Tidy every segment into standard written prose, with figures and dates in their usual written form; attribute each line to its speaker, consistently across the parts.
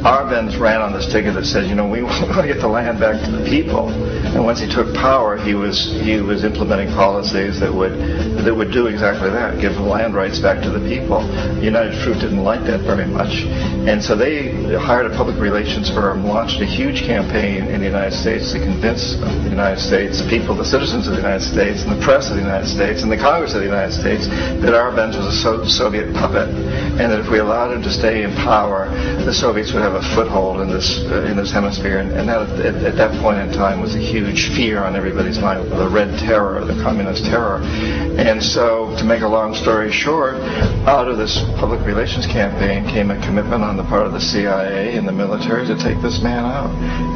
Speaker 1: Arbenz ran on this ticket that said, we want to get the land back to the people. And once he took power, he was implementing policies that would do exactly that, give the land rights back to the people. The United Fruit didn't like that very much. And so they hired a public relations firm, launched a huge campaign in the United States to convince the United States, the people, the citizens of the United States, and the press of the United States, and the Congress of the United States, that Arbenz was a Soviet puppet, and that if we allowed him to stay in power, the Soviets would have a foothold in this hemisphere. And that at that point in time was a huge fear on everybody's mind, the Red Terror, the Communist Terror. And so, to make a long story short, out of this public relations campaign came a commitment on the part of the CIA and the military to take this man out.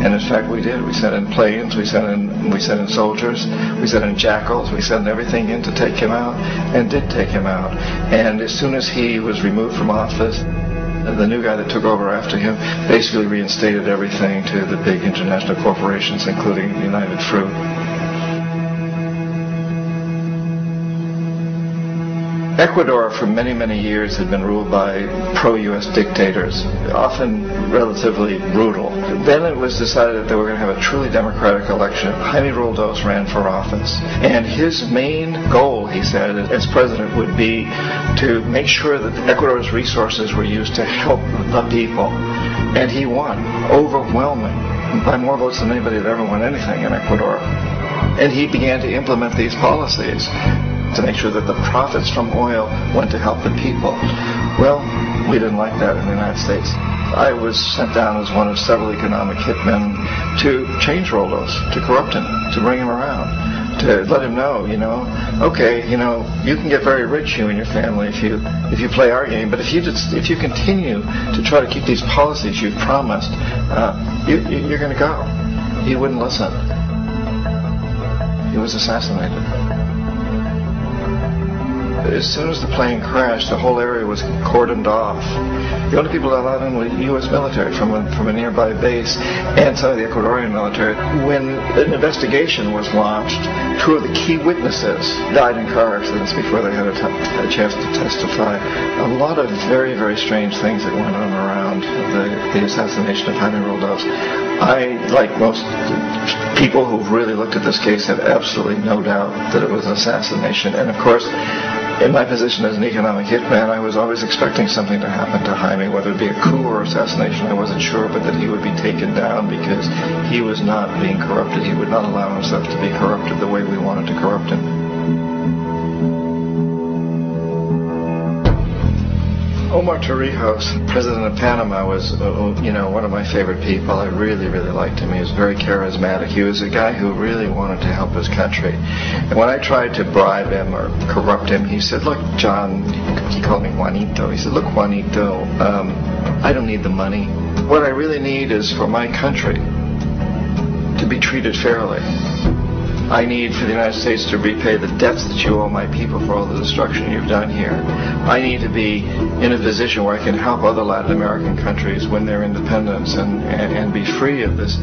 Speaker 1: And in fact, we did. We sent in planes, we sent in soldiers, we sent in jackals, we sent everything in to take him out, and did take him out. And as soon as he was removed from office, the new guy that took over after him basically reinstated everything to the big international corporations, including United Fruit. Ecuador for many, many years had been ruled by pro-U.S. dictators, often relatively brutal. Then it was decided that they were going to have a truly democratic election. Jaime Roldos ran for office. And his main goal, he said, as president would be to make sure that Ecuador's resources were used to help the people. And he won, overwhelming, by more votes than anybody had ever won anything in Ecuador. And he began to implement these policies to make sure that the profits from oil went to help the people. Well, we didn't like that in the United States. I was sent down as one of several economic hitmen to change Roldos, to corrupt him, to bring him around, to let him know, okay, you can get very rich, you and your family, if you play our game, but if you continue to try to keep these policies you've promised, you're going to go. He wouldn't listen. He was assassinated. As soon as the plane crashed, the whole area was cordoned off. The only people allowed in were U.S. military from a nearby base and some of the Ecuadorian military. When an investigation was launched, two of the key witnesses died in car accidents before they had a chance to testify. A lot of very, very strange things that went on around the assassination of Jaime Roldos. I, like most people who've really looked at this case, have absolutely no doubt that it was an assassination. And of course, in my position as an economic hitman, I was always expecting something to happen to Jaime, whether it be a coup or assassination, I wasn't sure, but that he would be taken down because he was not being corrupted. He would not allow himself to be corrupted the way we wanted to corrupt him. Omar Torrijos, president of Panama, was, one of my favorite people. I really, really liked him. He was very charismatic. He was a guy who really wanted to help his country. And when I tried to bribe him or corrupt him, he said, look, John, he called me Juanito. He said, look, Juanito, I don't need the money. What I really need is for my country to be treated fairly. I need for the United States to repay the debts that you owe my people for all the destruction you've done here. I need to be in a position where I can help other Latin American countries win their independence and be free of this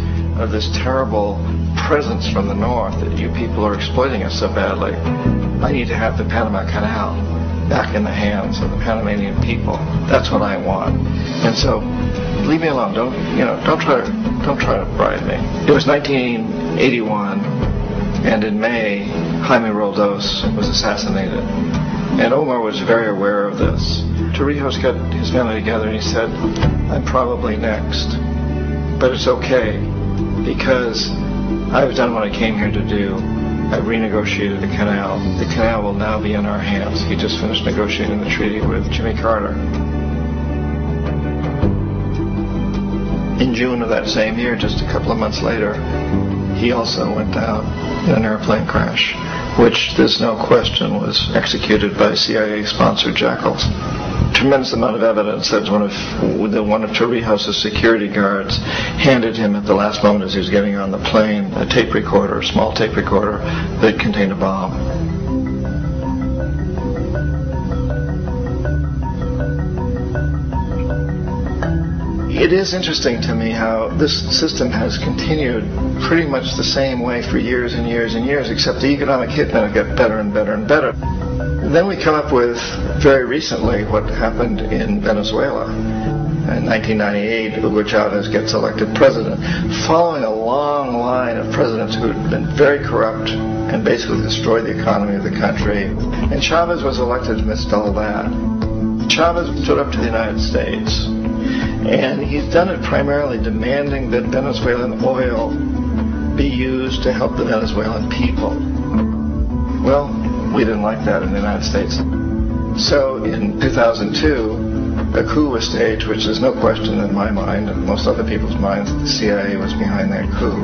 Speaker 1: terrible presence from the north that you people are exploiting us so badly. I need to have the Panama Canal back in the hands of the Panamanian people. That's what I want. And so, leave me alone. Don't try to bribe me. It was 1981. And in May, Jaime Roldos was assassinated. And Omar was very aware of this. Torrijos got his family together and he said, I'm probably next. But it's okay, because I've done what I came here to do. I've renegotiated the canal. The canal will now be in our hands. He just finished negotiating the treaty with Jimmy Carter. In June of that same year, just a couple of months later, he also went down in an airplane crash, which, there's no question, was executed by CIA-sponsored jackals. Tremendous amount of evidence that one of Torrijos' security guards handed him at the last moment as he was getting on the plane a tape recorder, a small tape recorder that contained a bomb. It is interesting to me how this system has continued pretty much the same way for years and years and years, except the economic hitmen have got better and better and better. Then we come up with, very recently, what happened in Venezuela. In 1998, Hugo Chávez gets elected president, following a long line of presidents who had been very corrupt and basically destroyed the economy of the country. And Chávez was elected amidst all that. Chávez stood up to the United States, and he's done it primarily demanding that Venezuelan oil be used to help the Venezuelan people. Well, we didn't like that in the United States. So in 2002, a coup was staged, which there's no question in my mind and most other people's minds that the CIA was behind that coup.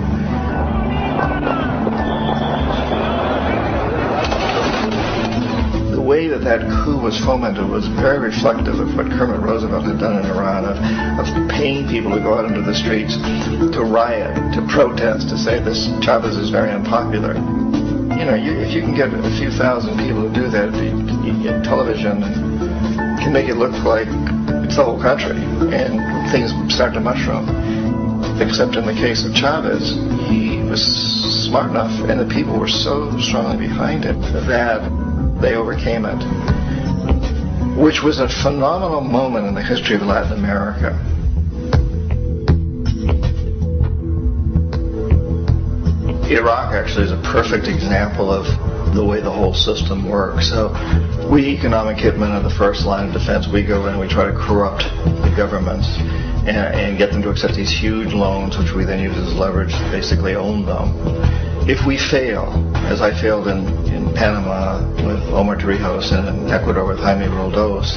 Speaker 1: The way that that coup was fomented was very reflective of what Kermit Roosevelt had done in Iran, of paying people to go out into the streets, to riot, to protest, to say this Chavez is very unpopular. You know, if you can get a few thousand people to do that, you get television can make it look like it's the whole country, and things start to mushroom. Except in the case of Chavez, he was smart enough, and the people were so strongly behind it that they overcame it, which was a phenomenal moment in the history of Latin America. Iraq actually is a perfect example of the way the whole system works. So we economic hitmen are the first line of defense. We go in and we try to corrupt the governments and get them to accept these huge loans, which we then use as leverage to basically own them. If we fail, as I failed in Panama with Omar Torrijos and in Ecuador with Jaime Roldos,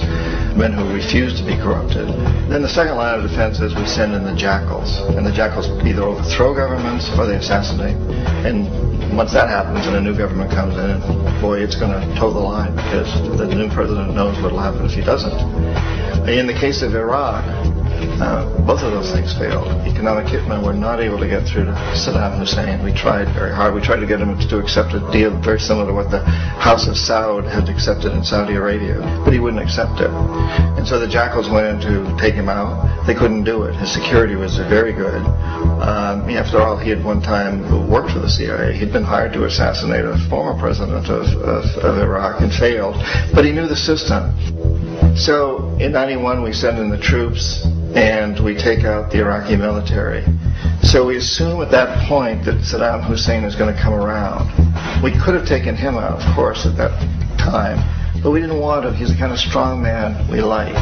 Speaker 1: men who refuse to be corrupted, then the second line of defense is we send in the jackals. And the jackals either overthrow governments or they assassinate. And once that happens and a new government comes in, boy, it's going to toe the line because the new president knows what will happen if he doesn't. In the case of Iraq, both of those things failed. Economic hitmen were not able to get through to Saddam Hussein. We tried very hard. We tried to get him to accept a deal very similar to what the House of Saud had accepted in Saudi Arabia, but he wouldn't accept it. And so the jackals went in to take him out. They couldn't do it. His security was very good. After all, he had one time worked for the CIA. He'd been hired to assassinate a former president of Iraq and failed, but he knew the system. So in 91, we send in the troops and we take out the Iraqi military. So we assume at that point that Saddam Hussein is going to come around. We could have taken him out, of course, at that time, but we didn't want him. He's the kind of strong man we like.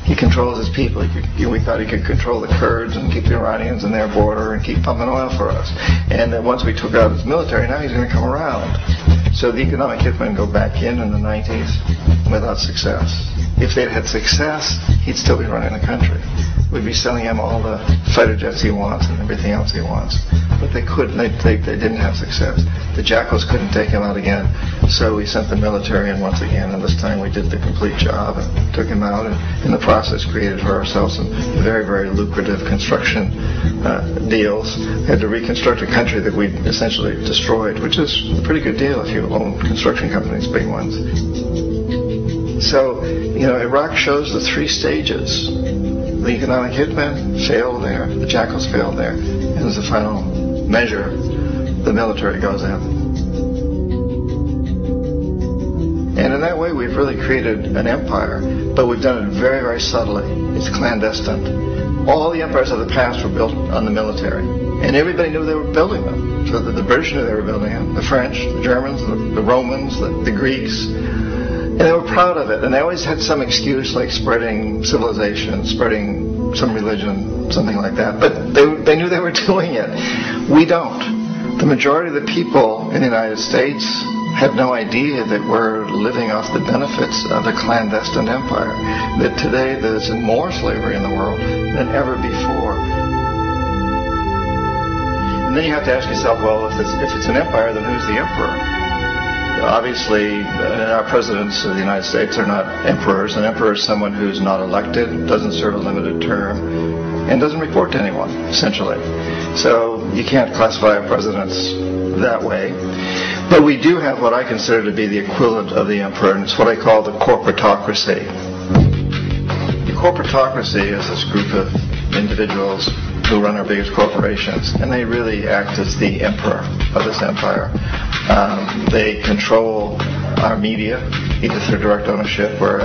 Speaker 1: He controls his people. We thought he could control the Kurds and keep the Iranians in their border and keep pumping oil for us. And then once we took out his military, now he's going to come around. So the economic hitmen go back in the 90s without success. If they'd had success, he'd still be running the country. We'd be selling him all the fighter jets he wants and everything else he wants. But they couldn't. They didn't have success. The jackals couldn't take him out again. So we sent the military in once again, and this time we did the complete job and took him out, and in the process created for ourselves some very, very lucrative construction deals. We had to reconstruct a country that we essentially destroyed, which is a pretty good deal if you own construction companies, big ones. So, Iraq shows the three stages. The economic hitmen failed there, the jackals failed there, and as a final measure, the military goes in. And in that way, we've really created an empire, but we've done it very, very subtly. It's clandestine. All the empires of the past were built on the military, and everybody knew they were building them. So the British knew they were building them, the French, the Germans, the Romans, the Greeks. And they were proud of it, and they always had some excuse like spreading civilization, spreading some religion, something like that. But they knew they were doing it. We don't. The majority of the people in the United States have no idea that we're living off the benefits of a clandestine empire. That today there's more slavery in the world than ever before. And then you have to ask yourself, well, if it's an empire, then who's the emperor? Obviously, our presidents of the United States are not emperors. An emperor is someone who's not elected, doesn't serve a limited term, and doesn't report to anyone, essentially. So you can't classify our presidents that way. But we do have what I consider to be the equivalent of the emperor, and it's what I call the corporatocracy. The corporatocracy is this group of individuals who run our biggest corporations, and they really act as the emperor of this empire. They control our media, either through direct ownership or